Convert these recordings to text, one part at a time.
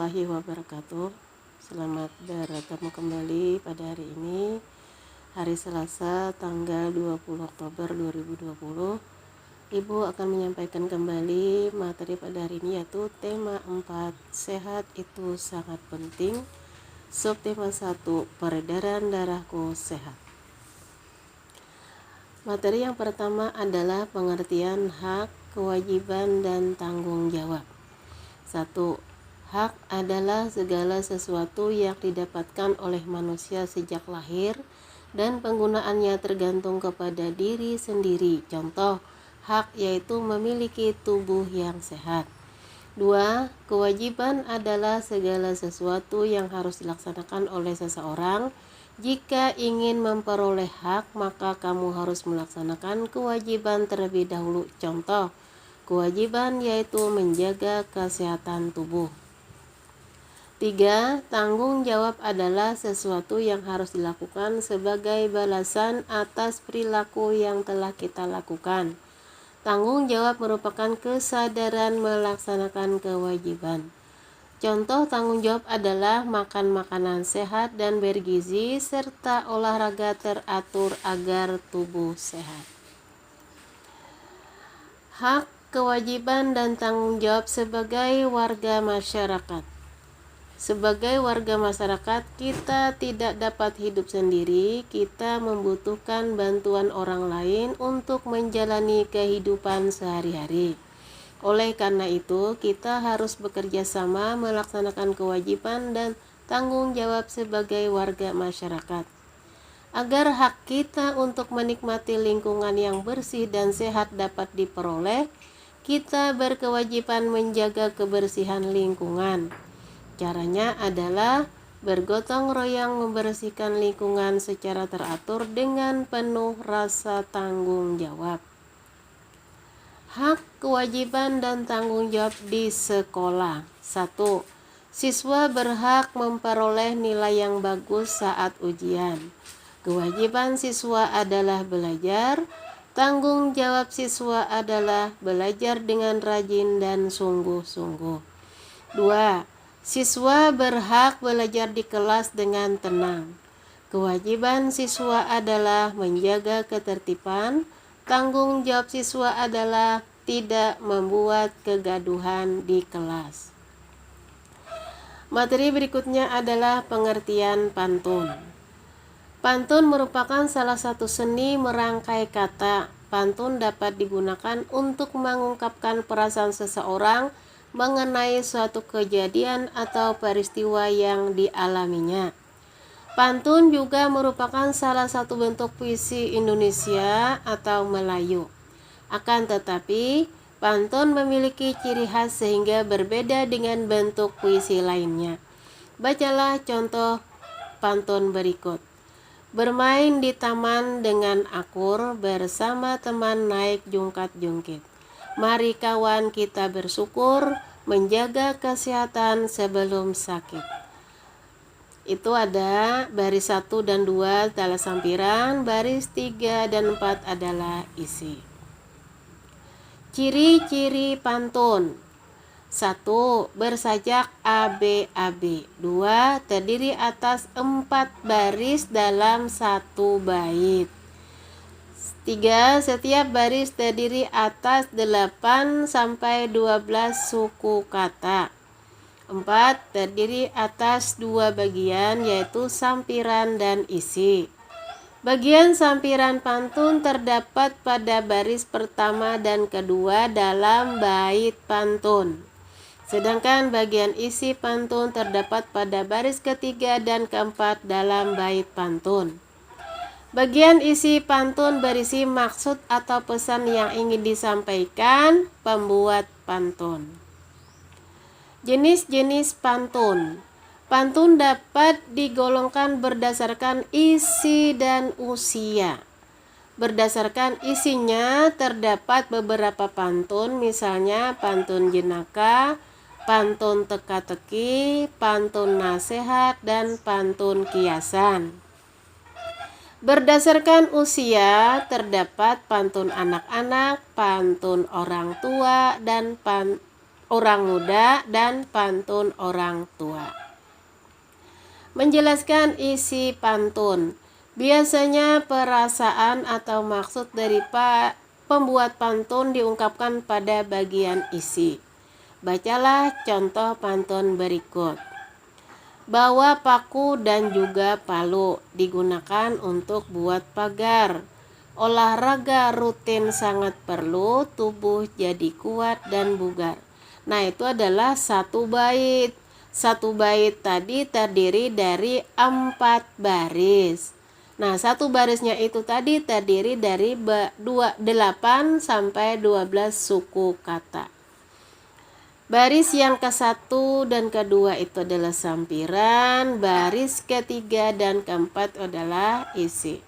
warahmatullahi wabarakatuh. Selamat bertemu kembali pada hari ini, hari Selasa tanggal 20 Oktober 2020. Ibu akan menyampaikan kembali materi pada hari ini, yaitu tema 4, sehat itu sangat penting. Subtema 1, peredaran darahku sehat. Materi yang pertama adalah pengertian hak, kewajiban, dan tanggung jawab. 1. Hak adalah segala sesuatu yang didapatkan oleh manusia sejak lahir dan penggunaannya tergantung kepada diri sendiri. Contoh, hak yaitu memiliki tubuh yang sehat. 2. Kewajiban adalah segala sesuatu yang harus dilaksanakan oleh seseorang. Jika ingin memperoleh hak, maka kamu harus melaksanakan kewajiban terlebih dahulu. Contoh, kewajiban yaitu menjaga kesehatan tubuh. 3. Tanggung jawab adalah sesuatu yang harus dilakukan sebagai balasan atas perilaku yang telah kita lakukan. Tanggung jawab merupakan kesadaran melaksanakan kewajiban. Contoh tanggung jawab adalah makan makanan sehat dan bergizi serta olahraga teratur agar tubuh sehat. Hak, kewajiban, dan tanggung jawab sebagai warga masyarakat. Sebagai warga masyarakat, kita tidak dapat hidup sendiri. Kita membutuhkan bantuan orang lain untuk menjalani kehidupan sehari-hari. Oleh karena itu, kita harus bekerja sama melaksanakan kewajiban dan tanggung jawab sebagai warga masyarakat. Agar hak kita untuk menikmati lingkungan yang bersih dan sehat dapat diperoleh, kita berkewajiban menjaga kebersihan lingkungan. Caranya adalah bergotong royong membersihkan lingkungan secara teratur dengan penuh rasa tanggung jawab. Hak, kewajiban, dan tanggung jawab di sekolah. 1. Siswa berhak memperoleh nilai yang bagus saat ujian. Kewajiban siswa adalah belajar. Tanggung jawab siswa adalah belajar dengan rajin dan sungguh-sungguh. 2. Siswa berhak belajar di kelas dengan tenang. Kewajiban siswa adalah menjaga ketertiban. Tanggung jawab siswa adalah tidak membuat kegaduhan di kelas. Materi berikutnya adalah pengertian pantun. Pantun merupakan salah satu seni merangkai kata. Pantun dapat digunakan untuk mengungkapkan perasaan seseorang mengenai suatu kejadian atau peristiwa yang dialaminya. Pantun juga merupakan salah satu bentuk puisi Indonesia atau Melayu. Akan tetapi, pantun memiliki ciri khas sehingga berbeda dengan bentuk puisi lainnya. Bacalah contoh pantun berikut. Bermain di taman dengan akur, bersama teman naik jungkat-jungkit. Mari kawan kita bersyukur, menjaga kesehatan sebelum sakit. Itu ada baris 1 dan 2 adalah sampiran, baris 3 dan 4 adalah isi. Ciri-ciri pantun. 1. Bersajak ABAB. 2. Terdiri atas 4 baris dalam 1 bait. 3. Setiap baris terdiri atas 8 sampai 12 suku kata. 4. Terdiri atas 2 bagian, yaitu sampiran dan isi. Bagian sampiran pantun terdapat pada baris pertama dan kedua dalam bait pantun. Sedangkan bagian isi pantun terdapat pada baris ketiga dan keempat dalam bait pantun. Bagian isi pantun berisi maksud atau pesan yang ingin disampaikan pembuat pantun. Jenis-jenis pantun. Pantun dapat digolongkan berdasarkan isi dan usia. Berdasarkan isinya terdapat beberapa pantun, misalnya pantun jenaka, pantun teka-teki, pantun nasihat, dan pantun kiasan. Berdasarkan usia terdapat pantun anak-anak, pantun orang tua, dan orang muda, dan pantun orang tua. Menjelaskan isi pantun. Biasanya perasaan atau maksud dari pembuat pantun diungkapkan pada bagian isi. Bacalah contoh pantun berikut. Bawa paku dan juga palu digunakan untuk buat pagar. Olahraga rutin sangat perlu, tubuh jadi kuat dan bugar. Nah, itu adalah satu bait. Satu bait tadi terdiri dari 4 baris. Nah, satu barisnya itu tadi terdiri dari 8 sampai 12 suku kata. Baris yang ke-1 dan kedua itu adalah sampiran, baris ketiga dan keempat adalah isi.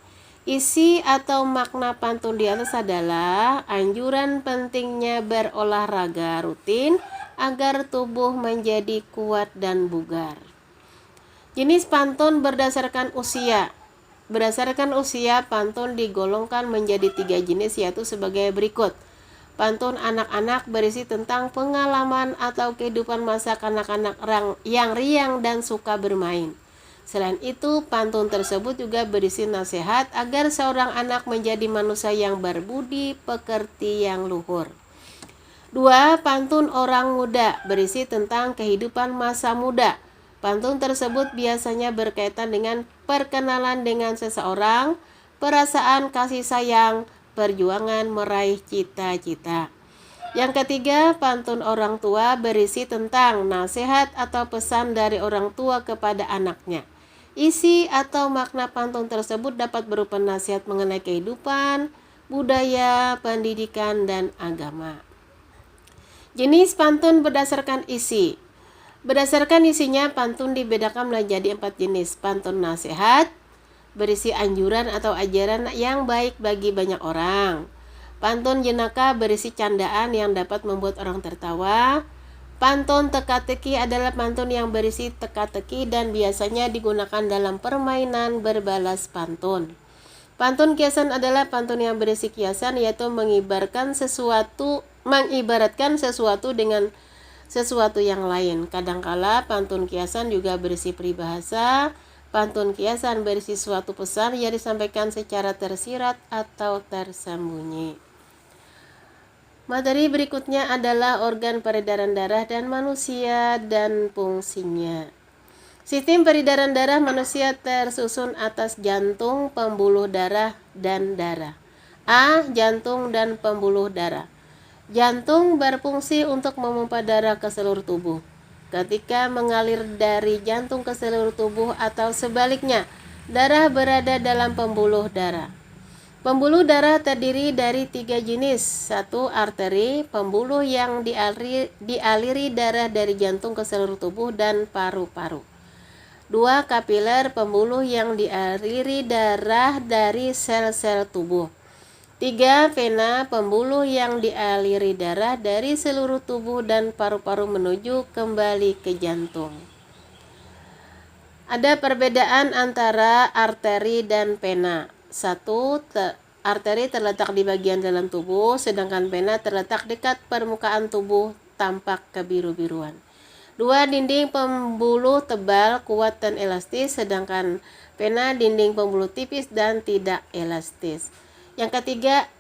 Isi atau makna pantun di atas adalah anjuran pentingnya berolahraga rutin agar tubuh menjadi kuat dan bugar. Jenis pantun berdasarkan usia. Berdasarkan usia, pantun digolongkan menjadi 3 jenis, yaitu sebagai berikut. Pantun anak-anak berisi tentang pengalaman atau kehidupan masa kanak-kanak yang riang dan suka bermain. Selain itu, pantun tersebut juga berisi nasihat agar seorang anak menjadi manusia yang berbudi pekerti yang luhur. 2. Pantun orang muda berisi tentang kehidupan masa muda. Pantun tersebut biasanya berkaitan dengan perkenalan dengan seseorang, perasaan kasih sayang, perjuangan meraih cita-cita. Yang ketiga, pantun orang tua berisi tentang nasihat atau pesan dari orang tua kepada anaknya. Isi atau makna pantun tersebut dapat berupa nasihat mengenai kehidupan, budaya, pendidikan, dan agama. Jenis pantun berdasarkan isi. Berdasarkan isinya, pantun dibedakan menjadi 4 jenis. Pantun nasihat, berisi anjuran atau ajaran yang baik bagi banyak orang. Pantun jenaka berisi candaan yang dapat membuat orang tertawa. Pantun teka-teki adalah pantun yang berisi teka-teki dan biasanya digunakan dalam permainan berbalas pantun. Pantun kiasan adalah pantun yang berisi kiasan, yaitu mengibaratkan sesuatu dengan sesuatu yang lain. Kadangkala pantun kiasan juga berisi peribahasa. Pantun kiasan berisi suatu pesan yang disampaikan secara tersirat atau tersembunyi. Materi berikutnya adalah organ peredaran darah dan manusia dan fungsinya. Sistem peredaran darah manusia tersusun atas jantung, pembuluh darah, dan darah. A. Jantung dan pembuluh darah. Jantung berfungsi untuk memompa darah ke seluruh tubuh. Ketika mengalir dari jantung ke seluruh tubuh atau sebaliknya, darah berada dalam pembuluh darah. Pembuluh darah terdiri dari 3 jenis. 1. Arteri, pembuluh yang dialiri darah dari jantung ke seluruh tubuh dan paru-paru. 2. Kapiler, pembuluh yang dialiri darah dari sel-sel tubuh. 3. Vena, pembuluh yang dialiri darah dari seluruh tubuh dan paru-paru menuju kembali ke jantung. Ada perbedaan antara arteri dan vena. 1. Arteri terletak di bagian dalam tubuh, sedangkan vena terletak dekat permukaan tubuh, tampak kebiru-biruan. 2. Dinding pembuluh tebal, kuat dan elastis, sedangkan vena dinding pembuluh tipis dan tidak elastis. Yang ketiga,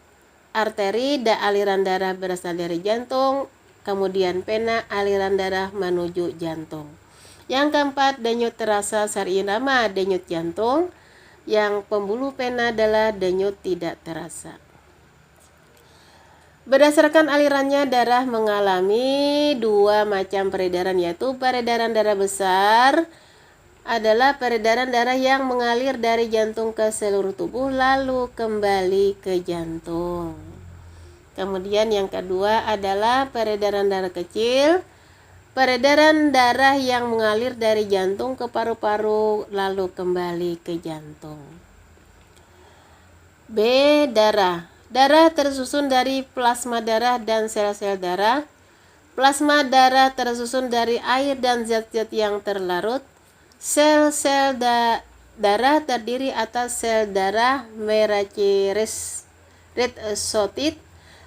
arteri aliran darah berasal dari jantung, kemudian vena aliran darah menuju jantung. Yang keempat, denyut terasa sarirama denyut jantung. Yang pembuluh vena adalah denyut tidak terasa. Berdasarkan alirannya, darah mengalami 2 macam peredaran, yaitu peredaran darah besar adalah peredaran darah yang mengalir dari jantung ke seluruh tubuh lalu kembali ke jantung. Kemudian yang kedua adalah peredaran darah kecil, peredaran darah yang mengalir dari jantung ke paru-paru lalu kembali ke jantung. B. Darah. Darah tersusun dari plasma darah dan sel-sel darah. Plasma darah tersusun dari air dan zat-zat yang terlarut. Sel-sel darah terdiri atas sel darah merah red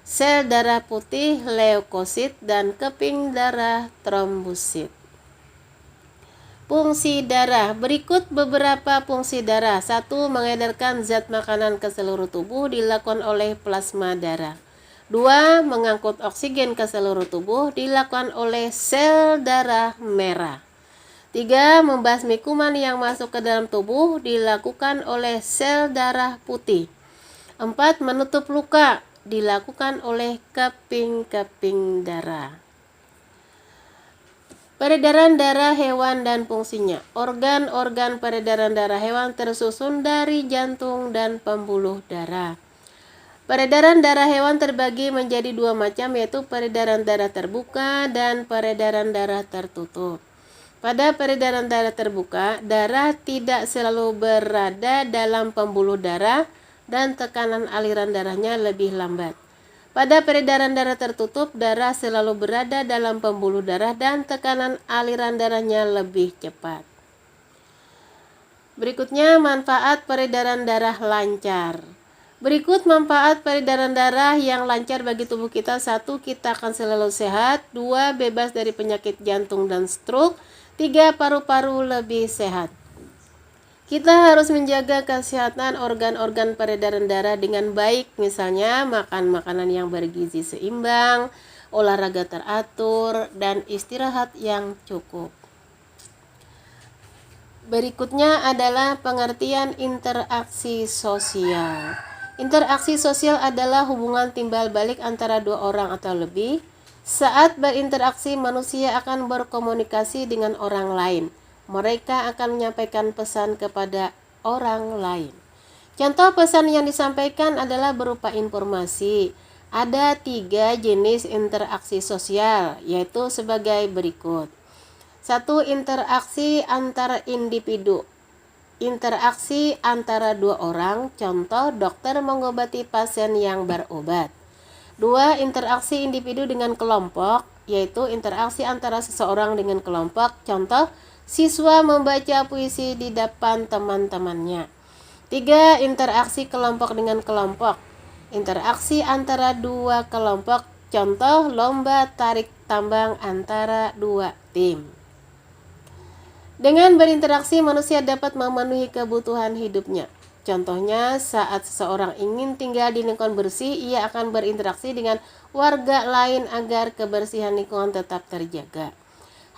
sel darah putih leukosit, dan keping darah trombosit. Fungsi darah. Berikut beberapa fungsi darah. 1. Mengedarkan zat makanan ke seluruh tubuh dilakukan oleh plasma darah. 2. Mengangkut oksigen ke seluruh tubuh dilakukan oleh sel darah merah. 3. Membasmi kuman yang masuk ke dalam tubuh dilakukan oleh sel darah putih. 4. Menutup luka dilakukan oleh keping-keping darah. Peredaran darah hewan dan fungsinya. Organ-organ peredaran darah hewan tersusun dari jantung dan pembuluh darah. Peredaran darah hewan terbagi menjadi dua macam, yaitu peredaran darah terbuka dan peredaran darah tertutup. Pada peredaran darah terbuka, darah tidak selalu berada dalam pembuluh darah dan tekanan aliran darahnya lebih lambat. Pada peredaran darah tertutup, darah selalu berada dalam pembuluh darah dan tekanan aliran darahnya lebih cepat. Berikutnya, manfaat peredaran darah lancar. Berikut manfaat peredaran darah yang lancar bagi tubuh kita. 1. Kita akan selalu sehat. 2. Bebas dari penyakit jantung dan stroke. 3. Paru-paru lebih sehat. Kita harus menjaga kesehatan organ-organ peredaran darah dengan baik, misalnya makan makanan yang bergizi seimbang, olahraga teratur, dan istirahat yang cukup. Berikutnya adalah pengertian interaksi sosial. Interaksi sosial adalah hubungan timbal balik antara dua orang atau lebih. Saat berinteraksi, manusia akan berkomunikasi dengan orang lain. Mereka akan menyampaikan pesan kepada orang lain. Contoh pesan yang disampaikan adalah berupa informasi. Ada 3 jenis interaksi sosial, yaitu sebagai berikut. 1. Interaksi antar individu. Interaksi antara dua orang, contoh dokter mengobati pasien yang berobat. 2. Interaksi individu dengan kelompok, yaitu interaksi antara seseorang dengan kelompok, contoh siswa membaca puisi di depan teman-temannya. 3. Interaksi kelompok dengan kelompok. Interaksi antara dua kelompok, contoh lomba tarik tambang antara dua tim. Dengan berinteraksi, manusia dapat memenuhi kebutuhan hidupnya. Contohnya, saat seseorang ingin tinggal di lingkungan bersih, ia akan berinteraksi dengan warga lain agar kebersihan lingkungan tetap terjaga.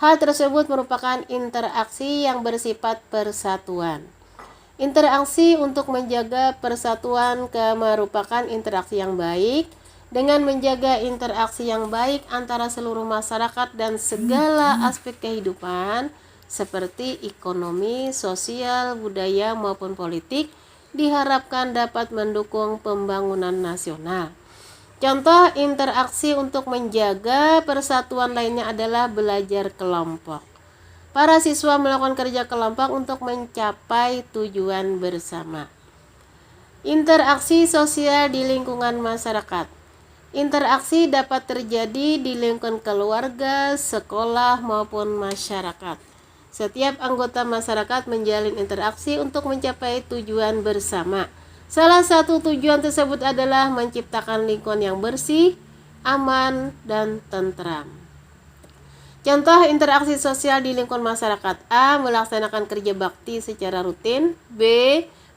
Hal tersebut merupakan interaksi yang bersifat persatuan. Interaksi untuk menjaga persatuan merupakan interaksi yang baik. Dengan menjaga interaksi yang baik antara seluruh masyarakat dan segala aspek kehidupan seperti ekonomi, sosial, budaya maupun politik, diharapkan dapat mendukung pembangunan nasional. Contoh interaksi untuk menjaga persatuan lainnya adalah belajar kelompok. Para siswa melakukan kerja kelompok untuk mencapai tujuan bersama. Interaksi sosial di lingkungan masyarakat. Interaksi dapat terjadi di lingkungan keluarga, sekolah, maupun masyarakat. Setiap anggota masyarakat menjalin interaksi untuk mencapai tujuan bersama. Salah satu tujuan tersebut adalah menciptakan lingkungan yang bersih, aman, dan tentram. Contoh interaksi sosial di lingkungan masyarakat. A. Melaksanakan kerja bakti secara rutin. B.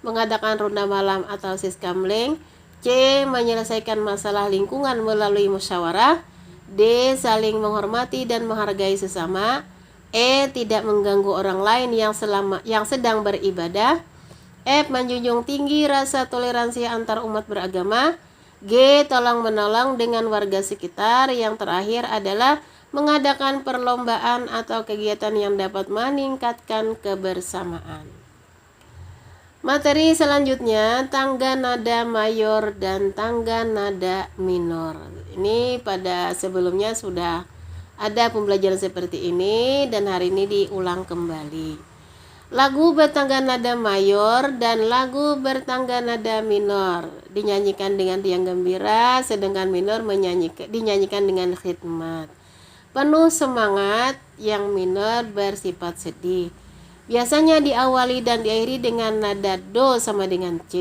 Mengadakan ronda malam atau siskamling. C. Menyelesaikan masalah lingkungan melalui musyawarah. D. Saling menghormati dan menghargai sesama. E. Tidak mengganggu orang lain yang sedang beribadah. F. Menjunjung tinggi rasa toleransi antar umat beragama. G. Tolong menolong dengan warga sekitar. Yang terakhir adalah mengadakan perlombaan atau kegiatan yang dapat meningkatkan kebersamaan. Materi selanjutnya, tangga nada mayor dan tangga nada minor. Ini pada sebelumnya sudah ada pembelajaran seperti ini dan hari ini diulang kembali. Lagu bertangga nada mayor dan lagu bertangga nada minor dinyanyikan dengan riang gembira, sedangkan minor dinyanyikan dengan khidmat. Penuh semangat, yang minor bersifat sedih. Biasanya diawali dan diakhiri dengan nada do sama dengan C,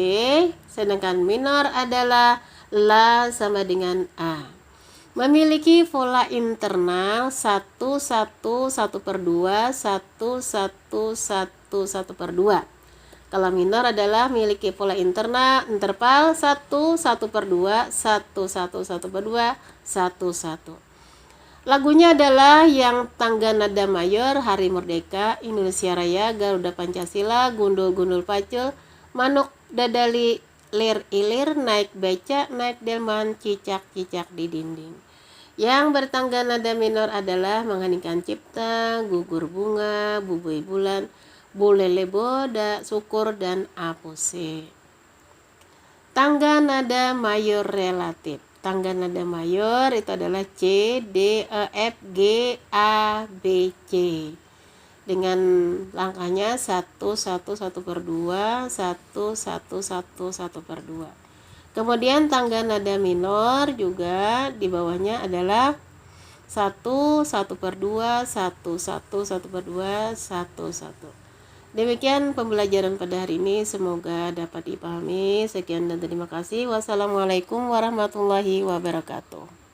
sedangkan minor adalah La sama dengan A. Memiliki pola internal 1, 1, 1 per 2, 1, 1, 1, 1 per 2. Skala minor adalah memiliki pola internal interval 1, 1 per 2, 1, 1, 1 per 2, 1, 1. Lagunya adalah Yang Tangga Nada Mayor, Hari Merdeka, Indonesia Raya, Garuda Pancasila, Gundul-gundul pacul, Manuk dadali lir ilir, naik beca, naik delman, cicak-cicak di dinding. Yang bertangga nada minor adalah Mengheningkan Cipta, Gugur Bunga, Bubui Bulan, Bulele Boda, Syukur, dan Apuse. Tangga nada mayor relatif. Tangga nada mayor itu adalah C, D, E, F, G, A, B, C. Dengan langkahnya 1, 1, 1 per 2, 1, 1, 1, 1 per 2. Kemudian tangga nada minor juga di bawahnya adalah 1, 1 per 2, 1, 1, 1 per 2, 1, 1. Demikian pembelajaran pada hari ini, semoga dapat dipahami. Sekian dan terima kasih. Wassalamualaikum warahmatullahi wabarakatuh.